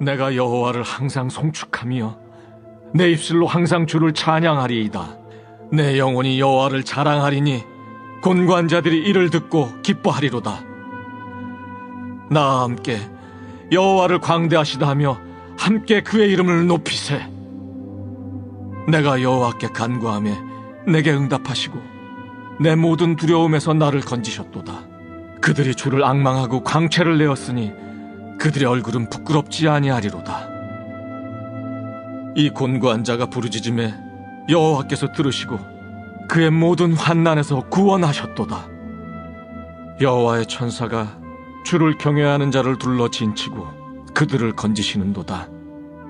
내가 여호와를 항상 송축하며 내 입술로 항상 주를 찬양하리이다. 내 영혼이 여호와를 자랑하리니 곤고한 자들이 이를 듣고 기뻐하리로다. 나와 함께 여호와를 광대하시다 하며 함께 그의 이름을 높이세. 내가 여호와께 간구하며 내게 응답하시고 내 모든 두려움에서 나를 건지셨도다. 그들이 주를 앙망하고 광채를 내었으니 그들의 얼굴은 부끄럽지 아니하리로다. 이 곤고한 자가 부르짖음에 여호와께서 들으시고 그의 모든 환난에서 구원하셨도다. 여호와의 천사가 주를 경외하는 자를 둘러 진치고 그들을 건지시는도다.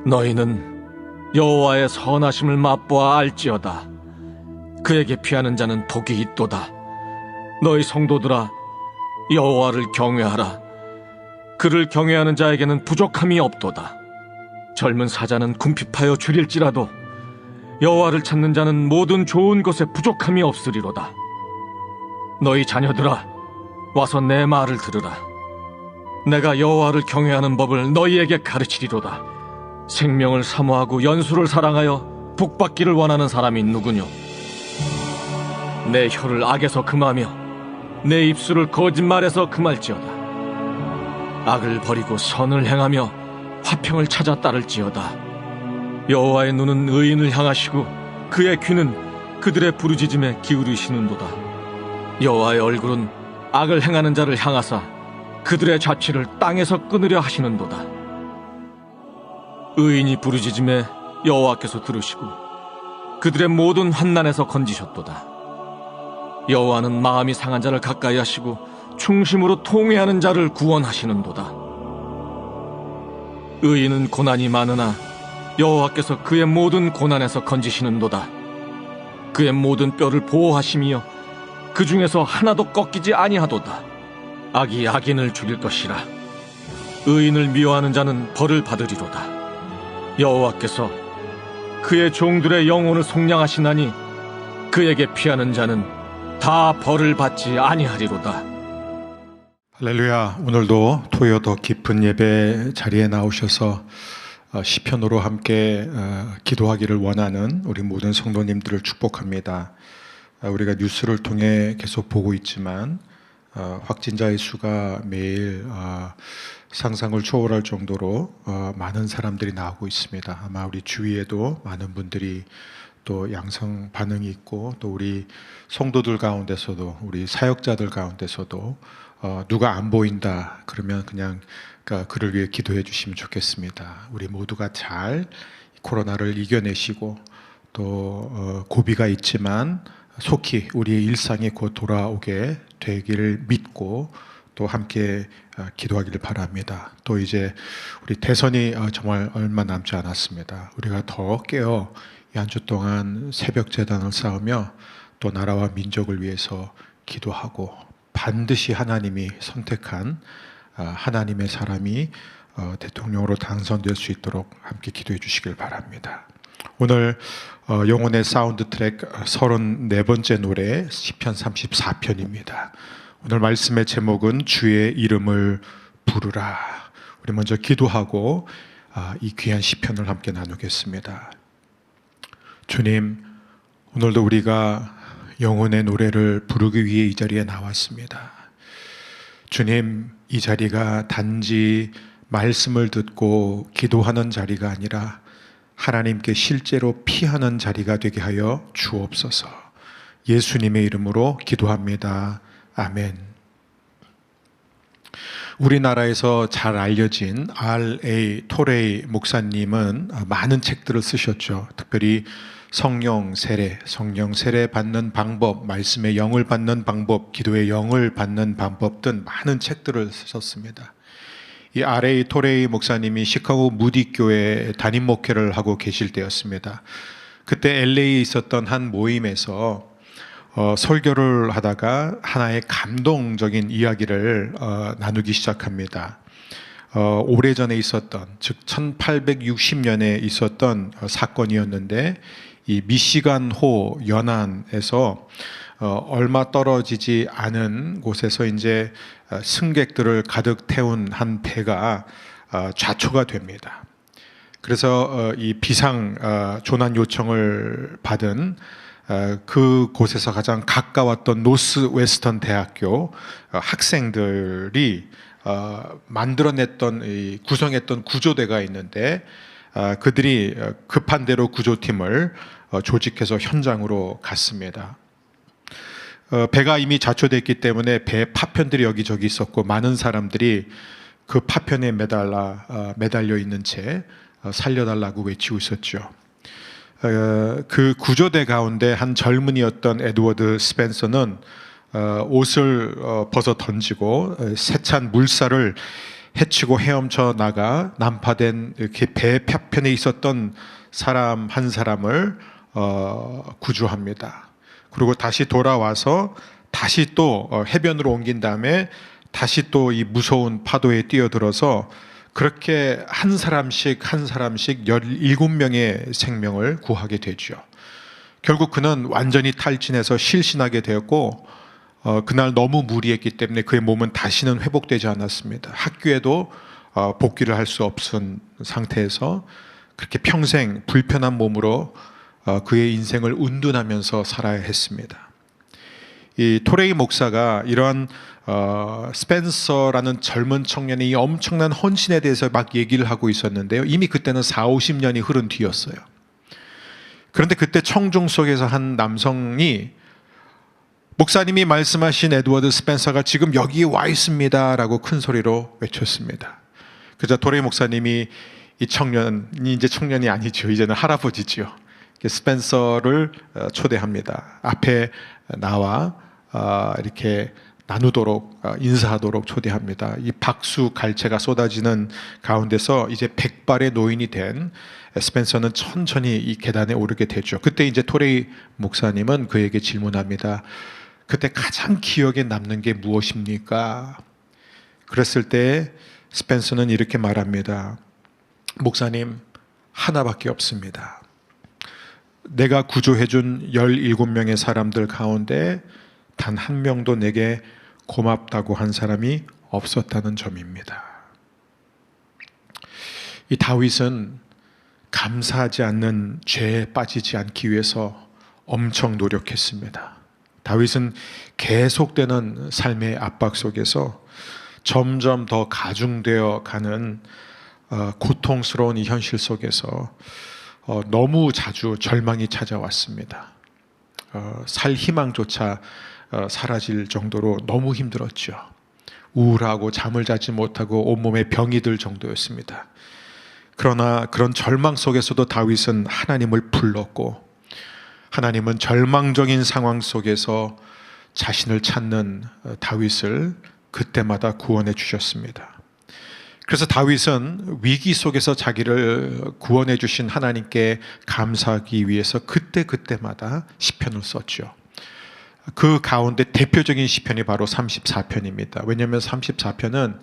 너희는 여호와의 선하심을 맛보아 알지어다. 그에게 피하는 자는 복이 있도다. 너희 성도들아, 여호와를 경외하라. 그를 경외하는 자에게는 부족함이 없도다. 젊은 사자는 궁핍하여 줄일지라도 여호와를 찾는 자는 모든 좋은 것에 부족함이 없으리로다. 너희 자녀들아, 와서 내 말을 들으라. 내가 여호와를 경외하는 법을 너희에게 가르치리로다. 생명을 사모하고 연수를 사랑하여 복받기를 원하는 사람이 누구뇨? 내 혀를 악에서 금하며 내 입술을 거짓말에서 금할지어다. 악을 버리고 선을 행하며 화평을 찾아 따를지어다. 여호와의 눈은 의인을 향하시고 그의 귀는 그들의 부르짖음에 기울이시는도다. 여호와의 얼굴은 악을 행하는 자를 향하사 그들의 자취를 땅에서 끊으려 하시는도다. 의인이 부르짖음에 여호와께서 들으시고 그들의 모든 환난에서 건지셨도다. 여호와는 마음이 상한 자를 가까이 하시고 충심으로 통회하는 자를 구원하시는도다. 의인은 고난이 많으나 여호와께서 그의 모든 고난에서 건지시는도다. 그의 모든 뼈를 보호하시며 그 중에서 하나도 꺾이지 아니하도다. 악이 악인을 죽일 것이라. 의인을 미워하는 자는 벌을 받으리로다. 여호와께서 그의 종들의 영혼을 속량하시나니 그에게 피하는 자는 다 벌을 받지 아니하리로다. 할렐루야. 오늘도 토요 더 깊은 예배 자리에 나오셔서 시편으로 함께 기도하기를 원하는 우리 모든 성도님들을 축복합니다. 우리가 뉴스를 통해 계속 보고 있지만 확진자의 수가 매일 상상을 초월할 정도로 많은 사람들이 나오고 있습니다. 아마 우리 주위에도 많은 분들이 또 양성 반응이 있고, 또 우리 성도들 가운데서도, 우리 사역자들 가운데서도 누가 안 보인다 그러면 그냥 그를 위해 기도해 주시면 좋겠습니다. 우리 모두가 잘 코로나를 이겨내시고, 또 고비가 있지만 속히 우리의 일상이 곧 돌아오게 되기를 믿고 또 함께 기도하기를 바랍니다. 또 이제 우리 대선이 정말 얼마 남지 않았습니다. 우리가 더 깨어 이 한 주 동안 새벽 제단을 쌓으며 또 나라와 민족을 위해서 기도하고, 반드시 하나님이 선택한 하나님의 사람이 대통령으로 당선될 수 있도록 함께 기도해 주시길 바랍니다. 오늘 영혼의 사운드 트랙 34번째 노래 시편 34편입니다. 오늘 말씀의 제목은 주의 이름을 부르라. 우리 먼저 기도하고 이 귀한 시편을 함께 나누겠습니다. 주님, 오늘도 우리가 영혼의 노래를 부르기 위해 이 자리에 나왔습니다. 주님, 이 자리가 단지 말씀을 듣고 기도하는 자리가 아니라 하나님께 실제로 피하는 자리가 되게 하여 주옵소서. 예수님의 이름으로 기도합니다. 아멘. 우리나라에서 잘 알려진 R.A. 토레이 목사님은 많은 책들을 쓰셨죠. 특별히 성령 세례 받는 방법, 말씀의 영을 받는 방법, 기도의 영을 받는 방법 등 많은 책들을 쓰셨습니다. 이 R.A. 토레이 목사님이 시카고 무디 교회에 담임 목회를 하고 계실 때였습니다. 그때 LA에 있었던 한 모임에서 설교를 하다가 하나의 감동적인 이야기를 나누기 시작합니다. 오래전에 있었던, 즉 1860년에 있었던 사건이었는데, 이 미시간호 연안에서 얼마 떨어지지 않은 곳에서 이제 승객들을 가득 태운 한 배가 좌초가 됩니다. 그래서 이 비상 조난 요청을 받은 그 곳에서 가장 가까웠던 노스 웨스턴 대학교 학생들이 만들어냈던 구성했던 구조대가 있는데 그들이 급한 대로 구조팀을 조직해서 현장으로 갔습니다. 배가 이미 자초됐기 때문에 배 파편들이 여기저기 있었고 많은 사람들이 그 파편에 매달려 있는 채 살려달라고 외치고 있었죠. 그 구조대 가운데 한 젊은이였던 에드워드 스펜서는 옷을 벗어 던지고 세찬 물살을 헤치고 헤엄쳐 나가 난파된 이렇게 배 파편에 있었던 사람 한 사람을 구조합니다. 그리고 다시 돌아와서 다시 또 해변으로 옮긴 다음에 다시 또 이 무서운 파도에 뛰어들어서 그렇게 한 사람씩 17명의 생명을 구하게 되죠. 결국 그는 완전히 탈진해서 실신하게 되었고 그날 너무 무리했기 때문에 그의 몸은 다시는 회복되지 않았습니다. 학교에도 복귀를 할 수 없은 상태에서 그렇게 평생 불편한 몸으로 그의 인생을 운둔하면서 살아야 했습니다. 이 토레이 목사가 이러한 스펜서라는 젊은 청년의 이 엄청난 헌신에 대해서 막 얘기를 하고 있었는데요. 이미 그때는 40-50년이 흐른 뒤였어요. 그런데 그때 청중 속에서 한 남성이 목사님이 말씀하신 에드워드 스펜서가 지금 여기 와 있습니다 라고 큰 소리로 외쳤습니다. 그래서 토레이 목사님이 이 청년이 이제 청년이 아니죠. 이제는 할아버지죠. 스펜서를 초대합니다. 앞에 나와 이렇게 나누도록 인사하도록 초대합니다. 이 박수 갈채가 쏟아지는 가운데서 이제 백발의 노인이 된 스펜서는 천천히 이 계단에 오르게 되죠. 그때 이제 토레이 목사님은 그에게 질문합니다. 그때 가장 기억에 남는 게 무엇입니까? 그랬을 때 스펜서는 이렇게 말합니다. 목사님, 하나밖에 없습니다. 내가 구조해준 17명의 사람들 가운데 단 한 명도 내게 고맙다고 한 사람이 없었다는 점입니다. 이 다윗은 감사하지 않는 죄에 빠지지 않기 위해서 엄청 노력했습니다. 다윗은 계속되는 삶의 압박 속에서 점점 더 가중되어 가는 고통스러운 이 현실 속에서 너무 자주 절망이 찾아왔습니다. 살 희망조차 사라질 정도로 너무 힘들었죠. 우울하고 잠을 자지 못하고 온몸에 병이 들 정도였습니다. 그러나 그런 절망 속에서도 다윗은 하나님을 불렀고 하나님은 절망적인 상황 속에서 자신을 찾는 다윗을 그때마다 구원해 주셨습니다. 그래서 다윗은 위기 속에서 자기를 구원해 주신 하나님께 감사하기 위해서 그때마다 시편을 썼죠. 그 가운데 대표적인 시편이 바로 34편입니다. 왜냐하면 34편은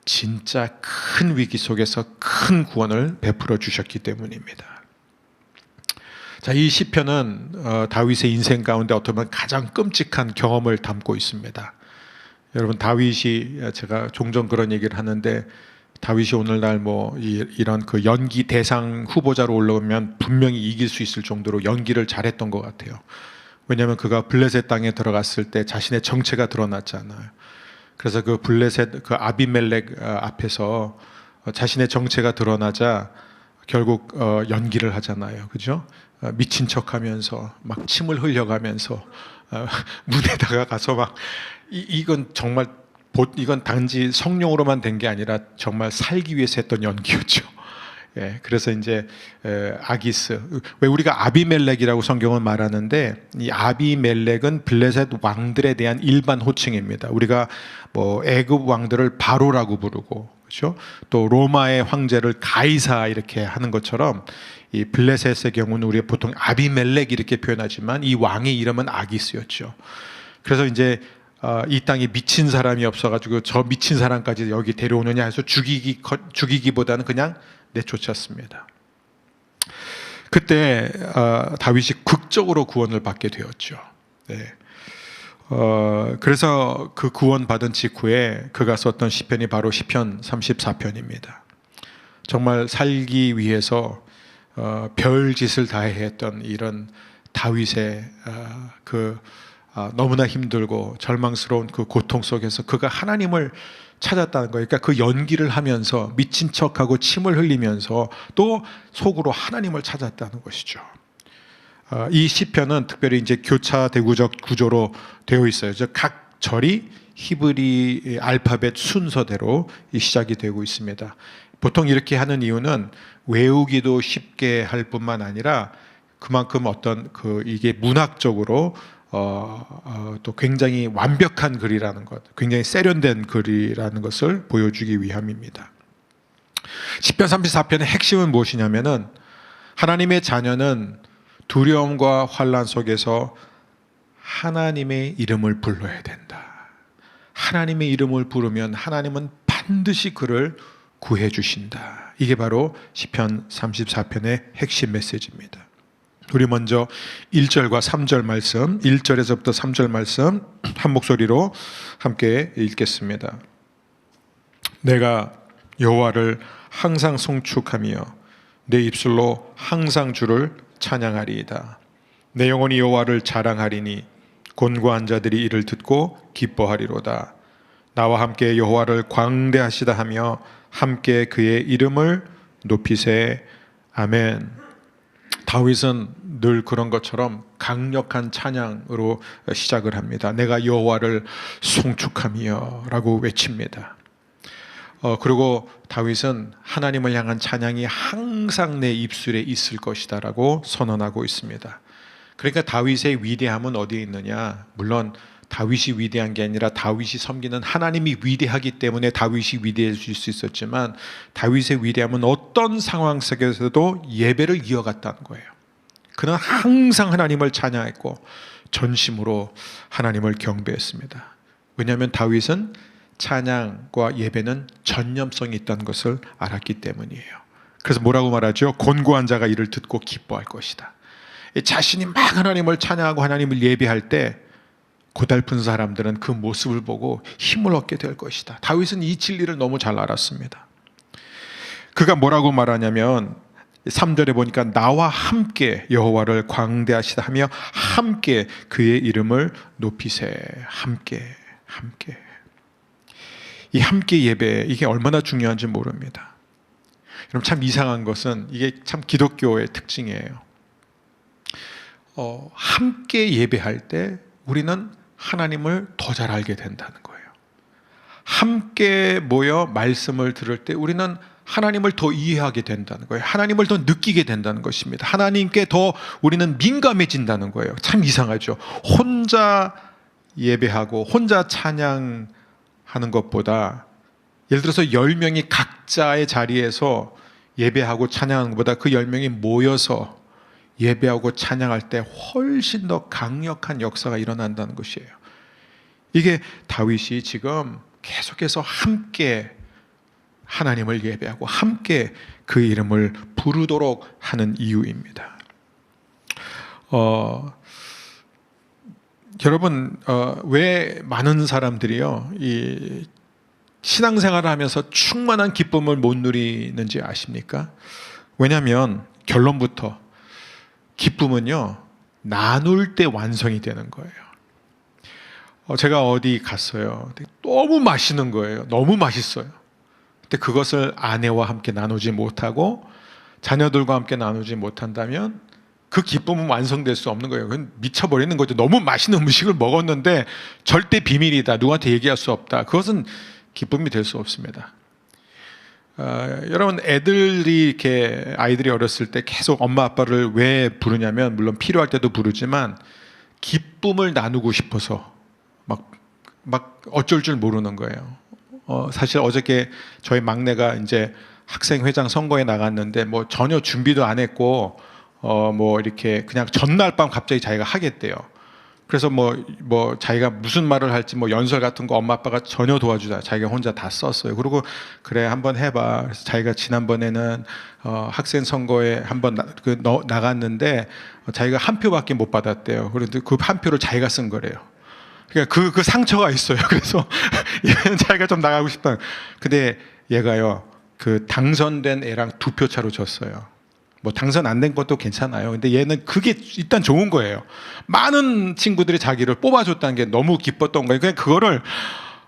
진짜 큰 위기 속에서 큰 구원을 베풀어 주셨기 때문입니다. 자, 이 시편은 다윗의 인생 가운데 어떻게 보면 가장 끔찍한 경험을 담고 있습니다. 여러분, 다윗이, 제가 종종 그런 얘기를 하는데 다윗이 오늘날 이런 그 연기 대상 후보자로 올라오면 분명히 이길 수 있을 정도로 연기를 잘했던 것 같아요. 왜냐하면 그가 블레셋 땅에 들어갔을 때 자신의 정체가 드러났잖아요. 그래서 그 블레셋 그 아비멜렉 앞에서 자신의 정체가 드러나자 결국 연기를 하잖아요. 그죠? 미친 척하면서 막 침을 흘려가면서 문에다가 가서 막 이건 정말 이건 단지 성령으로만 된 게 아니라 정말 살기 위해서 했던 연기였죠. 예, 그래서 이제 아기스, 왜 우리가 아비멜렉이라고 성경은 말하는데 이 아비멜렉은 블레셋 왕들에 대한 일반 호칭입니다. 우리가 애굽 왕들을 바로라고 부르고, 그렇죠? 또 로마의 황제를 가이사 이렇게 하는 것처럼 이 블레셋의 경우는 우리가 보통 아비멜렉 이렇게 표현하지만 이 왕의 이름은 아기스였죠. 그래서 이제 이 땅에 미친 사람이 없어가지고 저 미친 사람까지 여기 데려오느냐 해서 죽이기보다는 그냥 내쫓았습니다. 그때 다윗이 극적으로 구원을 받게 되었죠. 네. 그래서 그 구원받은 직후에 그가 썼던 시편이 바로 시편 34편입니다. 정말 살기 위해서 별짓을 다 했던 이런 다윗의 너무나 힘들고 절망스러운 그 고통 속에서 그가 하나님을 찾았다는 거예요. 그러니까 그 연기를 하면서 미친 척하고 침을 흘리면서 또 속으로 하나님을 찾았다는 것이죠. 이 시편은 특별히 이제 교차대구적 구조로 되어 있어요. 각 절이 히브리 알파벳 순서대로 시작이 되고 있습니다. 보통 이렇게 하는 이유는 외우기도 쉽게 할 뿐만 아니라 그만큼 어떤 이게 문학적으로 또 굉장히 완벽한 글이라는 것, 굉장히 세련된 글이라는 것을 보여주기 위함입니다. 시편 34편의 핵심은 무엇이냐면은 하나님의 자녀는 두려움과 환난 속에서 하나님의 이름을 불러야 된다. 하나님의 이름을 부르면 하나님은 반드시 그를 구해 주신다. 이게 바로 시편 34편의 핵심 메시지입니다. 우리 먼저 1절과 3절 말씀, 1절에서부터 3절 말씀 한 목소리로 함께 읽겠습니다. 내가 여호와를 항상 송축하며 내 입술로 항상 주를 찬양하리이다. 내 영혼이 여호와를 자랑하리니 곤고한 자들이 이를 듣고 기뻐하리로다. 나와 함께 여호와를 광대하시다 하며 함께 그의 이름을 높이세. 아멘. 다윗은 늘 그런 것처럼 강력한 찬양으로 시작을 합니다. 내가 여호와를 송축하며 라고 외칩니다. 그리고 다윗은 하나님을 향한 찬양이 항상 내 입술에 있을 것이다 라고 선언하고 있습니다. 그러니까 다윗의 위대함은 어디에 있느냐? 물론 다윗이 위대한 게 아니라 다윗이 섬기는 하나님이 위대하기 때문에 다윗이 위대해질 수 있었지만 다윗의 위대함은 어떤 상황 속에서도 예배를 이어갔다는 거예요. 그는 항상 하나님을 찬양했고 전심으로 하나님을 경배했습니다. 왜냐하면 다윗은 찬양과 예배는 전념성이 있다는 것을 알았기 때문이에요. 그래서 뭐라고 말하죠? 곤고한 자가 이를 듣고 기뻐할 것이다. 자신이 막 하나님을 찬양하고 하나님을 예배할 때 고달픈 사람들은 그 모습을 보고 힘을 얻게 될 것이다. 다윗은 이 진리를 너무 잘 알았습니다. 그가 뭐라고 말하냐면 3절에 보니까 나와 함께 여호와를 광대하시다 하며 함께 그의 이름을 높이세. 함께. 이 함께 예배, 이게 얼마나 중요한지 모릅니다. 여러분, 참 이상한 것은 이게 참 기독교의 특징이에요. 함께 예배할 때 우리는 하나님을 더 잘 알게 된다는 거예요. 함께 모여 말씀을 들을 때 우리는 하나님을 더 이해하게 된다는 거예요. 하나님을 더 느끼게 된다는 것입니다. 하나님께 더 우리는 민감해진다는 거예요. 참 이상하죠. 혼자 예배하고 혼자 찬양하는 것보다, 예를 들어서 10명이 각자의 자리에서 예배하고 찬양하는 것보다 그 10명이 모여서 예배하고 찬양할 때 훨씬 더 강력한 역사가 일어난다는 것이에요. 이게 다윗이 지금 계속해서 함께 하나님을 예배하고 함께 그 이름을 부르도록 하는 이유입니다. 여러분, 왜 많은 사람들이요, 이 신앙생활을 하면서 충만한 기쁨을 못 누리는지 아십니까? 왜냐하면 결론부터 기쁨은요, 나눌 때 완성이 되는 거예요. 제가 어디 갔어요. 너무 맛있는 거예요. 너무 맛있어요. 근데 그것을 아내와 함께 나누지 못하고 자녀들과 함께 나누지 못한다면 그 기쁨은 완성될 수 없는 거예요. 그건 미쳐버리는 거죠. 너무 맛있는 음식을 먹었는데 절대 비밀이다, 누구한테 얘기할 수 없다, 그것은 기쁨이 될 수 없습니다. 여러분, 아이들이 어렸을 때 계속 엄마 아빠를 왜 부르냐면, 물론 필요할 때도 부르지만 기쁨을 나누고 싶어서 막 어쩔 줄 모르는 거예요. 사실 어저께 저희 막내가 이제 학생회장 선거에 나갔는데 뭐 전혀 준비도 안 했고 뭐 이렇게 그냥 전날 밤 갑자기 자기가 하겠대요. 그래서 뭐 자기가 무슨 말을 할지 뭐 연설 같은 거 엄마 아빠가 전혀 도와주자, 자기가 혼자 다 썼어요. 그리고 그래, 한번 해봐. 그래서 자기가 지난번에는 학생 선거에 한번 나갔는데 자기가 한 표밖에 못 받았대요. 그런데 그 한 표를 자기가 쓴 거래요. 그러니까 그 상처가 있어요. 그래서 얘는 자기가 좀 나가고 싶다. 근데 얘가요, 그 당선된 애랑 2표 차로 졌어요. 뭐 당선 안 된 것도 괜찮아요. 근데 얘는 그게 일단 좋은 거예요. 많은 친구들이 자기를 뽑아줬다는 게 너무 기뻤던 거예요. 그냥 그거를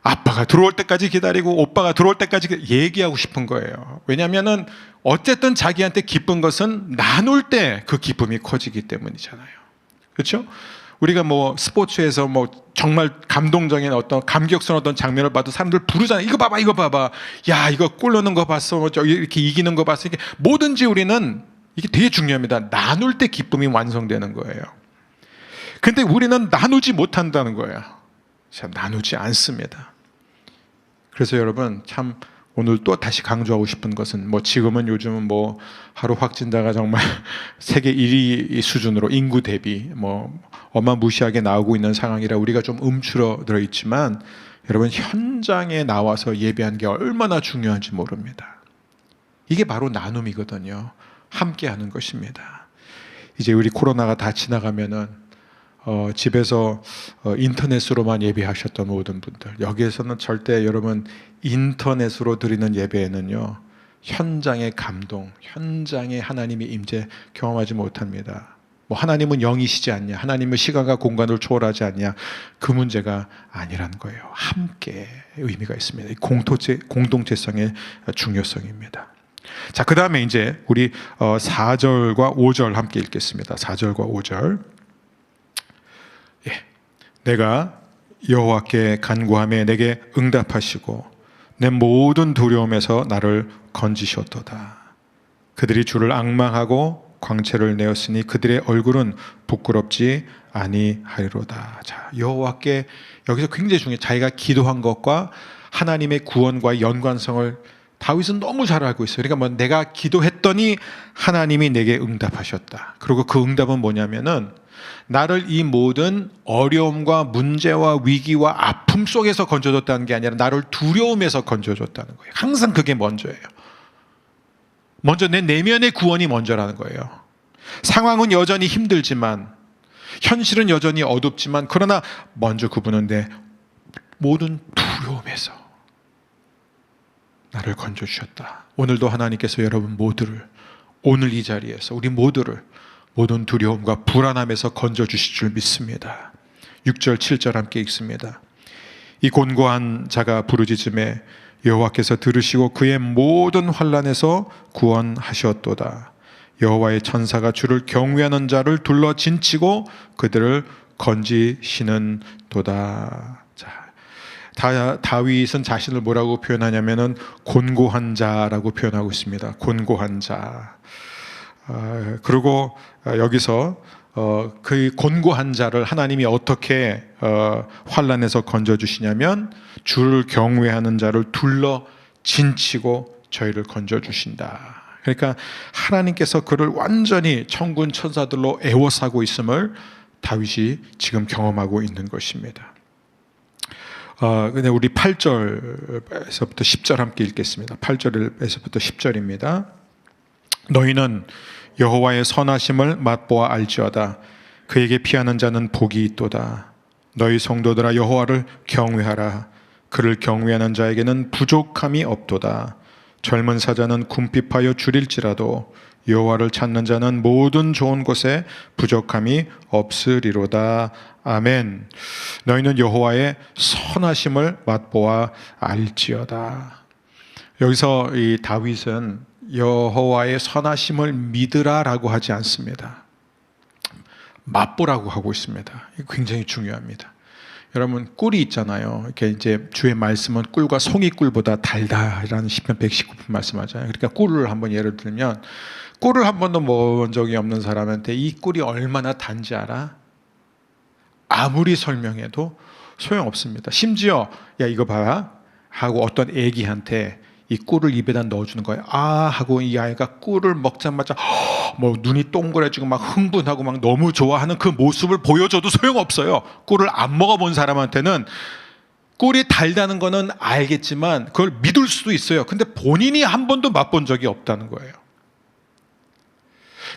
아빠가 들어올 때까지 기다리고 오빠가 들어올 때까지 얘기하고 싶은 거예요. 왜냐하면은 어쨌든 자기한테 기쁜 것은 나눌 때 그 기쁨이 커지기 때문이잖아요. 그렇죠? 우리가 뭐 스포츠에서 뭐 정말 감동적인 어떤 감격스러운 어떤 장면을 봐도 사람들 부르잖아요. 이거 봐봐, 이거 봐봐. 야, 이거 골 넣는 거 봤어. 뭐 이렇게 이기는 거 봤어. 이게 뭐든지 우리는 이게 되게 중요합니다. 나눌 때 기쁨이 완성되는 거예요. 근데 우리는 나누지 못한다는 거예요. 참 나누지 않습니다. 그래서 여러분 참 오늘 또 다시 강조하고 싶은 것은 뭐 지금은 요즘은 뭐 하루 확진자가 정말 세계 1위 수준으로 인구 대비 뭐 어마무시하게 나오고 있는 상황이라 우리가 좀 움츠러들어 있지만 여러분 현장에 나와서 예배하는 게 얼마나 중요한지 모릅니다. 이게 바로 나눔이거든요. 함께 하는 것입니다. 이제 우리 코로나가 다 지나가면은 집에서 인터넷으로만 예배하셨던 모든 분들, 여기에서는 절대 여러분 인터넷으로 드리는 예배에는요 현장의 감동, 현장의 하나님의 임재 경험하지 못합니다. 뭐 하나님은 영이시지 않냐, 하나님은 시간과 공간을 초월하지 않냐, 그 문제가 아니라는 거예요. 함께 의미가 있습니다. 공동체성의 중요성입니다. 자, 그 다음에 이제 우리 4절과 5절 함께 읽겠습니다. 4절과 5절. 내가 여호와께 간구하며 내게 응답하시고 내 모든 두려움에서 나를 건지셨도다. 그들이 주를 앙망하고 광채를 내었으니 그들의 얼굴은 부끄럽지 아니하리로다. 자, 여호와께 여기서 굉장히 중요해요. 자기가 기도한 것과 하나님의 구원과의 연관성을 다윗은 너무 잘 알고 있어요. 그러니까 뭐 내가 기도했더니 하나님이 내게 응답하셨다. 그리고 그 응답은 뭐냐면은 나를 이 모든 어려움과 문제와 위기와 아픔 속에서 건져줬다는 게 아니라 나를 두려움에서 건져줬다는 거예요. 항상 그게 먼저예요. 먼저 내 내면의 구원이 먼저라는 거예요. 상황은 여전히 힘들지만, 현실은 여전히 어둡지만, 그러나 먼저 그분은 내 모든 두려움에서 나를 건져주셨다. 오늘도 하나님께서 여러분 모두를, 오늘 이 자리에서 우리 모두를 모든 두려움과 불안함에서 건져주실 줄 믿습니다. 6절 7절 함께 읽습니다. 이 곤고한 자가 부르짖음에 여호와께서 들으시고 그의 모든 환난에서 구원하셨도다. 여호와의 천사가 주를 경외하는 자를 둘러 진치고 그들을 건지시는 도다. 자, 다윗은 자신을 뭐라고 표현하냐면은 곤고한 자라고 표현하고 있습니다. 곤고한 자. 그리고 여기서 그 곤고한 자를 하나님이 어떻게 환난에서 건져주시냐면 주를 경외하는 자를 둘러 진치고 저희를 건져주신다. 그러니까 하나님께서 그를 완전히 천군 천사들로 애워싸고 있음을 다윗이 지금 경험하고 있는 것입니다. 근데 우리 8절에서부터 10절 함께 읽겠습니다. 8절에서부터 10절입니다. 너희는 여호와의 선하심을 맛보아 알지어다. 그에게 피하는 자는 복이 있도다. 너희 성도들아 여호와를 경외하라. 그를 경외하는 자에게는 부족함이 없도다. 젊은 사자는 궁핍하여 줄일지라도 여호와를 찾는 자는 모든 좋은 것에 부족함이 없으리로다. 아멘. 너희는 여호와의 선하심을 맛보아 알지어다. 여기서 이 다윗은 여호와의 선하심을 믿으라라고 하지 않습니다. 맛보라고 하고 있습니다. 이거 굉장히 중요합니다. 여러분 꿀이 있잖아요. 이렇게 이제 주의 말씀은 꿀과 송이꿀보다 달다라는 시편 119편 말씀하잖아요. 그러니까 꿀을 한번 예를 들면 꿀을 한 번도 먹은 적이 없는 사람한테 이 꿀이 얼마나 단지 알아? 아무리 설명해도 소용없습니다. 심지어 야 이거 봐라 하고 어떤 애기한테 이 꿀을 입에다 넣어주는 거예요. 아 하고 이 아이가 꿀을 먹자마자 뭐 눈이 동그래지고 막 흥분하고 막 너무 좋아하는 그 모습을 보여줘도 소용없어요. 꿀을 안 먹어본 사람한테는 꿀이 달다는 거는 알겠지만 그걸 믿을 수도 있어요. 근데 본인이 한 번도 맛본 적이 없다는 거예요.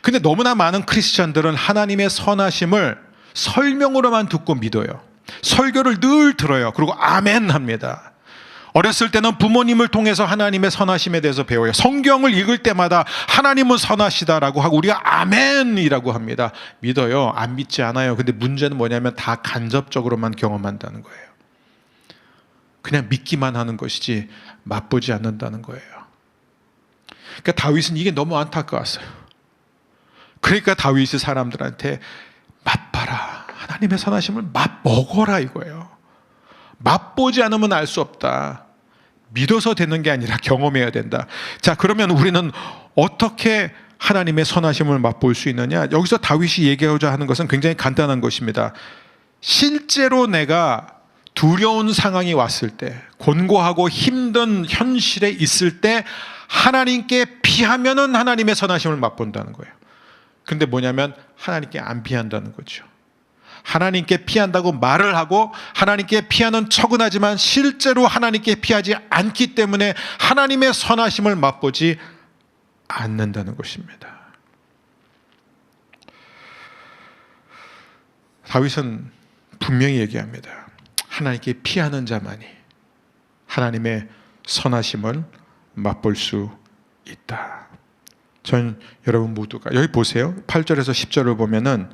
근데 너무나 많은 크리스찬들은 하나님의 선하심을 설명으로만 듣고 믿어요. 설교를 늘 들어요. 그리고 아멘 합니다. 어렸을 때는 부모님을 통해서 하나님의 선하심에 대해서 배워요. 성경을 읽을 때마다 하나님은 선하시다라고 하고 우리가 아멘이라고 합니다. 믿어요? 안 믿지 않아요. 근데 문제는 뭐냐면 다 간접적으로만 경험한다는 거예요. 그냥 믿기만 하는 것이지 맛보지 않는다는 거예요. 그러니까 다윗은 이게 너무 안타까웠어요. 그러니까 다윗이 사람들한테 맛봐라, 하나님의 선하심을 맛먹어라 이거예요. 맛보지 않으면 알 수 없다. 믿어서 되는 게 아니라 경험해야 된다. 자, 그러면 우리는 어떻게 하나님의 선하심을 맛볼 수 있느냐? 여기서 다윗이 얘기하고자 하는 것은 굉장히 간단한 것입니다. 실제로 내가 두려운 상황이 왔을 때, 곤고하고 힘든 현실에 있을 때 하나님께 피하면은 하나님의 선하심을 맛본다는 거예요. 근데 뭐냐면 하나님께 안 피한다는 거죠. 하나님께 피한다고 말을 하고 하나님께 피하는 척은 하지만 실제로 하나님께 피하지 않기 때문에 하나님의 선하심을 맛보지 않는다는 것입니다. 다윗은 분명히 얘기합니다. 하나님께 피하는 자만이 하나님의 선하심을 맛볼 수 있다. 전 여러분 모두가 여기 보세요. 8절에서 10절을 보면은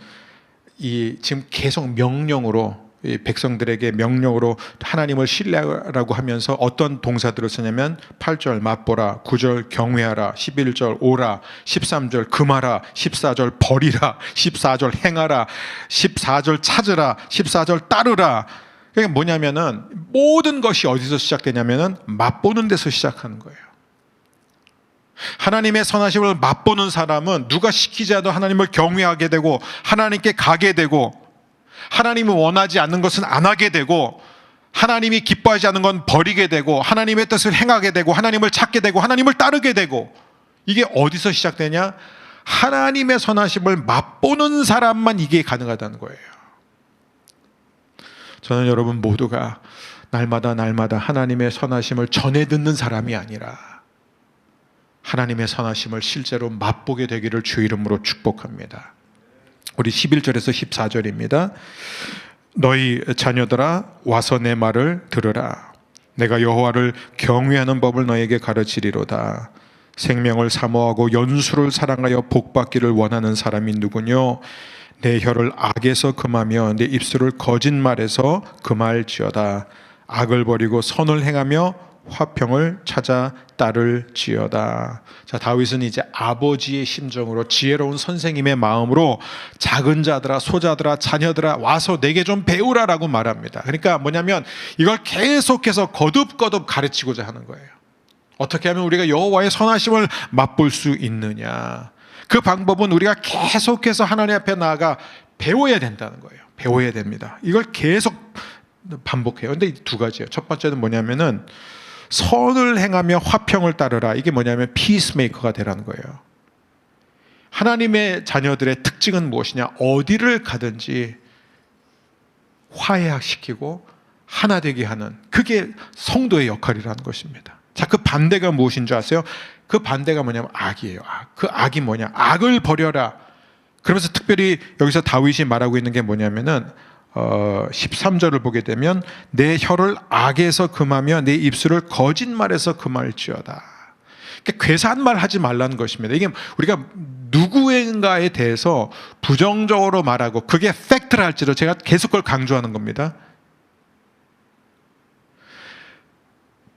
이 지금 계속 명령으로 이 백성들에게 명령으로 하나님을 신뢰하라고 하면서 어떤 동사들을 쓰냐면 8절 맛보라, 9절 경외하라, 11절 오라, 13절 금하라, 14절 버리라, 14절 행하라, 14절 찾으라, 14절 따르라. 그게 뭐냐면은 모든 것이 어디서 시작되냐면은 맛보는 데서 시작하는 거예요. 하나님의 선하심을 맛보는 사람은 누가 시키지 않아도 하나님을 경외하게 되고 하나님께 가게 되고 하나님이 원하지 않는 것은 안 하게 되고 하나님이 기뻐하지 않는 건 버리게 되고 하나님의 뜻을 행하게 되고 하나님을 찾게 되고 하나님을 따르게 되고 이게 어디서 시작되냐? 하나님의 선하심을 맛보는 사람만 이게 가능하다는 거예요. 저는 여러분 모두가 날마다 하나님의 선하심을 전해 듣는 사람이 아니라 하나님의 선하심을 실제로 맛보게 되기를 주 이름으로 축복합니다. 우리 11절에서 14절입니다. 너희 자녀들아 와서 내 말을 들으라. 내가 여호와를 경외하는 법을 너에게 가르치리로다. 생명을 사모하고 연수를 사랑하여 복받기를 원하는 사람이 누구뇨? 내 혀를 악에서 금하며 내 입술을 거짓말에서 금할지어다. 악을 버리고 선을 행하며 화평을 찾아 따를지어다. 자, 다윗은 이제 아버지의 심정으로 지혜로운 선생님의 마음으로 작은 자들아, 소자들아, 자녀들아 와서 내게 좀 배우라라고 말합니다. 그러니까 뭐냐면 이걸 계속해서 거듭거듭 가르치고자 하는 거예요. 어떻게 하면 우리가 여호와의 선하심을 맛볼 수 있느냐? 그 방법은 우리가 계속해서 하나님 앞에 나아가 배워야 된다는 거예요. 배워야 됩니다. 이걸 계속 반복해요. 근데 두 가지예요. 첫 번째는 뭐냐면은 선을 행하며 화평을 따르라. 이게 뭐냐면 피스메이커가 되라는 거예요. 하나님의 자녀들의 특징은 무엇이냐? 어디를 가든지 화해시키고 하나 되게 하는, 그게 성도의 역할이라는 것입니다. 자, 그 반대가 무엇인 줄 아세요? 그 반대가 뭐냐면 악이에요. 그 악이 뭐냐? 악을 버려라. 그러면서 특별히 여기서 다윗이 말하고 있는 게 뭐냐면은 13절을 보게 되면 내 혀를 악에서 금하며 내 입술을 거짓말에서 금할지어다. 그러니까 괴사한 말 하지 말라는 것입니다. 이게 우리가 누구인가에 대해서 부정적으로 말하고 그게 팩트를 할지라도 제가 계속 그걸 강조하는 겁니다.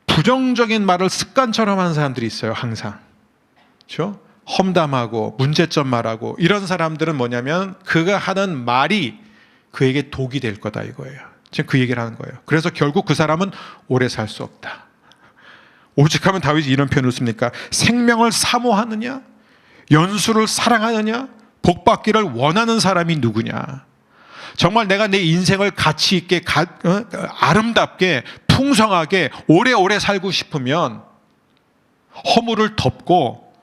부정적인 말을 습관처럼 하는 사람들이 있어요. 항상. 그렇죠? 험담하고 문제점 말하고 이런 사람들은 뭐냐면 그가 하는 말이 그에게 독이 될 거다 이거예요. 지금 그 얘기를 하는 거예요. 그래서 결국 그 사람은 오래 살 수 없다. 오직하면 다윗이 이런 표현을 씁니까? 생명을 사모하느냐? 연수를 사랑하느냐? 복받기를 원하는 사람이 누구냐? 정말 내가 내 인생을 가치 있게 아름답게 풍성하게 오래오래 살고 싶으면 허물을 덮고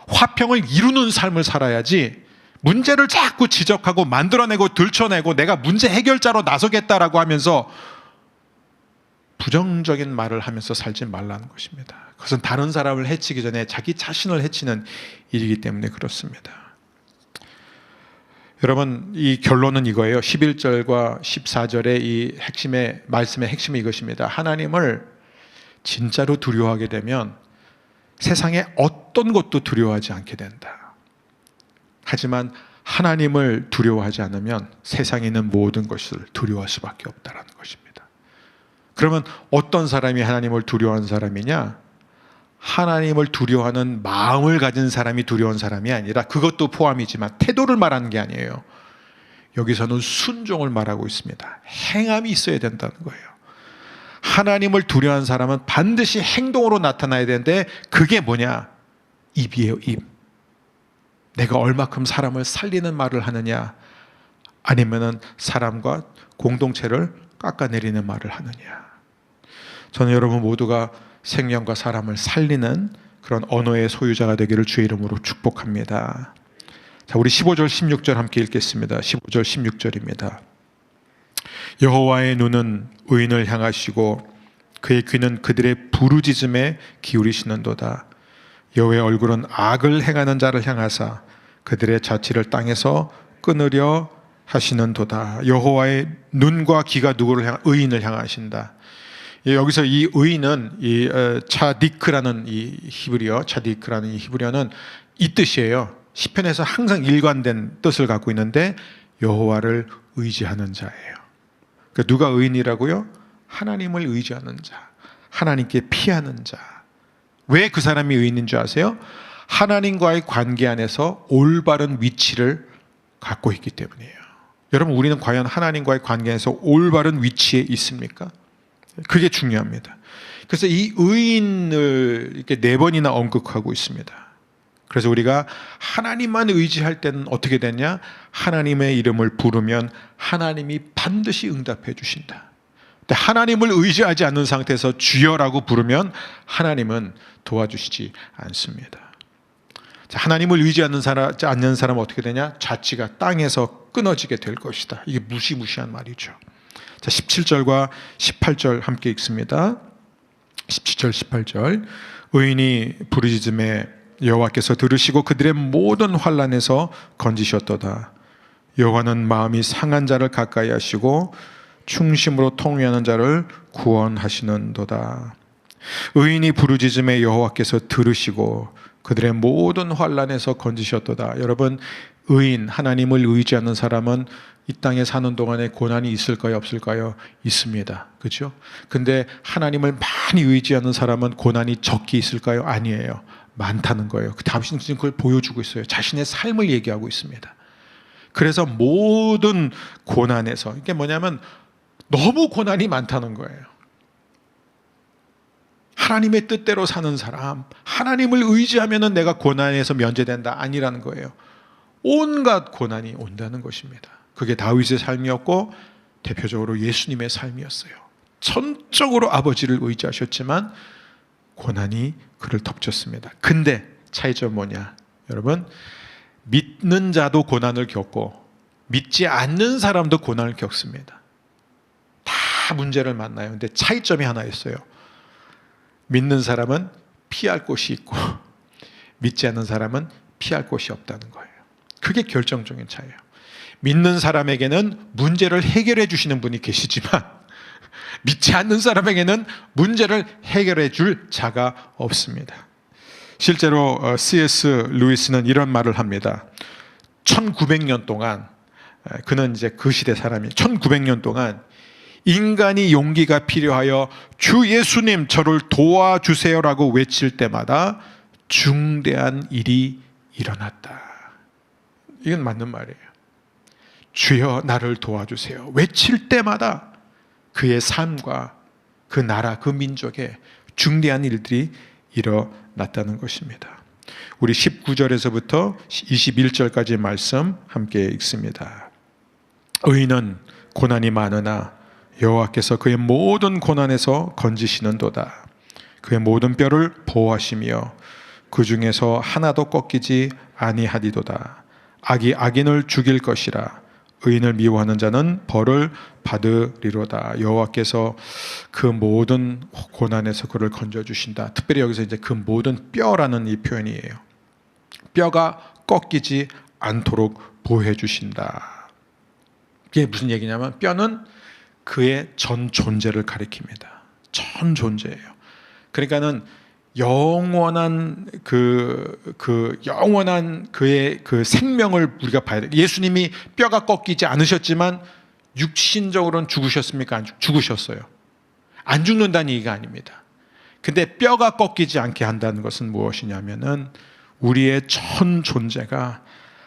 화평을 이루는 삶을 살아야지 문제를 자꾸 지적하고 만들어내고 들춰내고 내가 문제 해결자로 나서겠다라고 하면서 부정적인 말을 하면서 살지 말라는 것입니다. 그것은 다른 사람을 해치기 전에 자기 자신을 해치는 일이기 때문에 그렇습니다. 여러분, 이 결론은 이거예요. 11절과 14절의 이 말씀의 핵심이 이것입니다. 하나님을 진짜로 두려워하게 되면 세상의 어떤 것도 두려워하지 않게 된다. 하지만 하나님을 두려워하지 않으면 세상에 있는 모든 것을 두려워할 수밖에 없다는 것입니다. 그러면 어떤 사람이 하나님을 두려워하는 사람이냐? 하나님을 두려워하는 마음을 가진 사람이 두려운 사람이 아니라, 그것도 포함이지만 태도를 말하는 게 아니에요. 여기서는 순종을 말하고 있습니다. 행함이 있어야 된다는 거예요. 하나님을 두려워하는 사람은 반드시 행동으로 나타나야 되는데, 그게 뭐냐? 입이에요, 입. 내가 얼마큼 사람을 살리는 말을 하느냐, 아니면은 사람과 공동체를 깎아내리는 말을 하느냐. 저는 여러분 모두가 생명과 사람을 살리는 그런 언어의 소유자가 되기를 주의 이름으로 축복합니다. 자, 우리 15절 16절 함께 읽겠습니다. 15절 16절입니다. 여호와의 눈은 의인을 향하시고 그의 귀는 그들의 부르짖음에 기울이시는도다. 여호와의 얼굴은 악을 행하는 자를 향하사 그들의 자취를 땅에서 끊으려 하시는도다. 여호와의 눈과 귀가 누구를 의인을 향하신다. 여기서 이 의인은 이 차디크라는 이 히브리어는 이 뜻이에요. 시편에서 항상 일관된 뜻을 갖고 있는데, 여호와를 의지하는 자예요. 그러니까 누가 의인이라고요? 하나님을 의지하는 자, 하나님께 피하는 자. 왜 그 사람이 의인인 줄 아세요? 하나님과의 관계 안에서 올바른 위치를 갖고 있기 때문이에요. 여러분, 우리는 과연 하나님과의 관계에서 올바른 위치에 있습니까? 그게 중요합니다. 그래서 이 의인을 이렇게 4번이나 언급하고 있습니다. 그래서 우리가 하나님만 의지할 때는 어떻게 되냐? 하나님의 이름을 부르면 하나님이 반드시 응답해 주신다. 근데 하나님을 의지하지 않는 상태에서 주여라고 부르면 하나님은 도와주시지 않습니다. 자, 하나님을 의지하지 않는 사람은 어떻게 되냐? 자취가 땅에서 끊어지게 될 것이다. 이게 무시무시한 말이죠. 자, 17절과 18절 함께 읽습니다. 17절 18절. 의인이 부르짖음에 여호와께서 들으시고 그들의 모든 환난에서 건지셨도다. 여호와는 마음이 상한 자를 가까이 하시고 충심으로 통회하는 자를 구원하시는도다. 의인이 부르짖음에 여호와께서 들으시고 그들의 모든 환난에서 건지셨도다. 여러분, 의인, 하나님을 의지하는 사람은 이 땅에 사는 동안에 고난이 있을까요, 없을까요? 있습니다. 그렇죠? 근데 하나님을 많이 의지하는 사람은 고난이 적게 있을까요? 아니에요. 많다는 거예요. 다윗은 지금 그걸 보여주고 있어요. 자신의 삶을 얘기하고 있습니다. 그래서 모든 고난에서, 이게 뭐냐면 너무 고난이 많다는 거예요. 하나님의 뜻대로 사는 사람, 하나님을 의지하면 내가 고난에서 면제된다, 아니라는 거예요. 온갖 고난이 온다는 것입니다. 그게 다윗의 삶이었고 대표적으로 예수님의 삶이었어요. 전적으로 아버지를 의지하셨지만 고난이 그를 덮쳤습니다. 근데 차이점 뭐냐? 여러분, 믿는 자도 고난을 겪고 믿지 않는 사람도 고난을 겪습니다. 다 문제를 만나요. 근데 차이점이 하나 있어요. 믿는 사람은 피할 곳이 있고 믿지 않는 사람은 피할 곳이 없다는 거예요. 그게 결정적인 차이예요. 믿는 사람에게는 문제를 해결해 주시는 분이 계시지만 믿지 않는 사람에게는 문제를 해결해 줄 자가 없습니다. 실제로 C.S. 루이스는 이런 말을 합니다. 1900년 동안, 그는 이제 그 시대 사람이 1900년 동안 인간이 용기가 필요하여 주 예수님 저를 도와주세요라고 외칠 때마다 중대한 일이 일어났다. 이건 맞는 말이에요. 주여 나를 도와주세요. 외칠 때마다 그의 삶과 그 나라, 그 민족에 중대한 일들이 일어났다는 것입니다. 우리 19절에서부터 21절까지 말씀 함께 읽습니다. 의인은 고난이 많으나 여호와께서 그의 모든 고난에서 건지시는도다. 그의 모든 뼈를 보호하시며 그 중에서 하나도 꺾이지 아니하리도다. 악이 악인을 죽일 것이라. 의인을 미워하는 자는 벌을 받으리로다. 여호와께서 그 모든 고난에서 그를 건져주신다. 특별히 여기서 이제 그 모든 뼈라는 이 표현이에요. 뼈가 꺾이지 않도록 보호해 주신다. 이게 무슨 얘기냐면 뼈는 그의 전 존재를 가리킵니다. 전 존재예요. 그러니까는 영원한 영원한 그의 그 생명을 우리가 봐야 돼. 예수님이 뼈가 꺾이지 않으셨지만 육신적으로는 죽으셨습니까? 죽으셨어요. 안 죽는다는 얘기가 아닙니다. 근데 뼈가 꺾이지 않게 한다는 것은 무엇이냐면은 우리의 전 존재가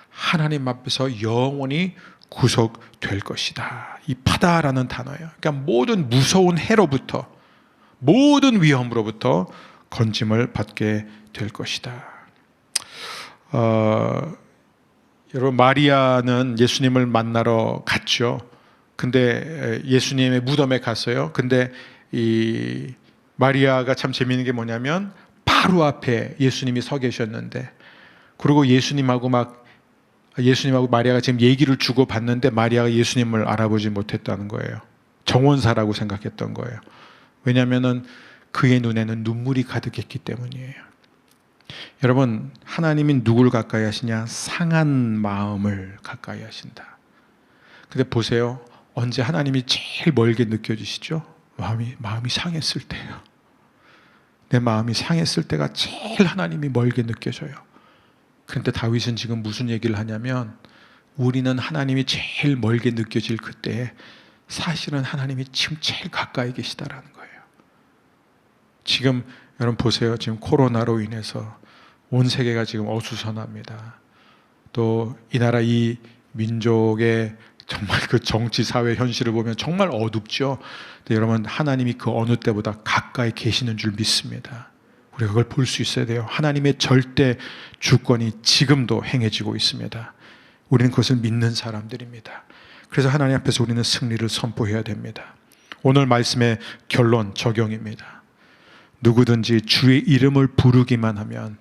하나님 앞에서 영원히 구속될 것이다. 이 파다라는 단어예요. 그러니까 모든 무서운 해로부터, 모든 위험으로부터 건짐을 받게 될 것이다. 여러분, 마리아는 예수님을 만나러 갔죠. 근데 예수님의 무덤에 갔어요. 근데 이 마리아가 참 재미있는 게 뭐냐면 바로 앞에 예수님이 서 계셨는데, 그리고 예수님하고 마리아가 지금 얘기를 주고 받는데 마리아가 예수님을 알아보지 못했다는 거예요. 정원사라고 생각했던 거예요. 왜냐하면은 그의 눈에는 눈물이 가득했기 때문이에요. 여러분, 하나님이 누굴 가까이 하시냐? 상한 마음을 가까이 하신다. 근데 보세요. 언제 하나님이 제일 멀게 느껴지시죠? 마음이 상했을 때예요. 내 마음이 상했을 때가 제일 하나님이 멀게 느껴져요. 그런데 다윗은 지금 무슨 얘기를 하냐면, 우리는 하나님이 제일 멀게 느껴질 그때에 사실은 하나님이 지금 제일 가까이 계시다라는 거예요. 지금 여러분 보세요. 지금 코로나로 인해서 온 세계가 지금 어수선합니다. 또 이 나라 이 민족의 정말 그 정치 사회 현실을 보면 정말 어둡죠. 근데 여러분, 하나님이 그 어느 때보다 가까이 계시는 줄 믿습니다. 우리가 그걸 볼 수 있어야 돼요. 하나님의 절대 주권이 지금도 행해지고 있습니다. 우리는 그것을 믿는 사람들입니다. 그래서 하나님 앞에서 우리는 승리를 선포해야 됩니다. 오늘 말씀의 결론 적용입니다. 누구든지 주의 이름을 부르기만 하면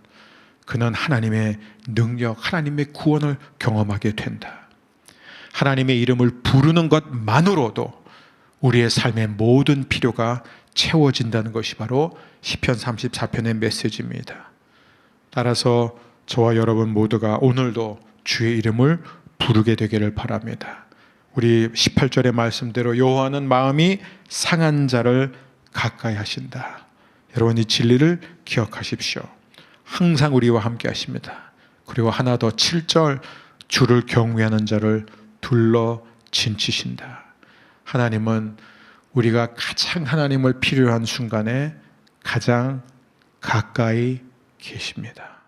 그는 하나님의 능력, 하나님의 구원을 경험하게 된다. 하나님의 이름을 부르는 것만으로도 우리의 삶의 모든 필요가 채워진다는 것이 바로 시편 34편의 메시지입니다. 따라서 저와 여러분 모두가 오늘도 주의 이름을 부르게 되기를 바랍니다. 우리 18절의 말씀대로 여호와는 마음이 상한 자를 가까이 하신다. 여러분, 이 진리를 기억하십시오. 항상 우리와 함께 하십니다. 그리고 하나 더 7절, 주를 경외하는 자를 둘러 진치신다. 하나님은 우리가 가장 하나님을 필요한 순간에 가장 가까이 계십니다.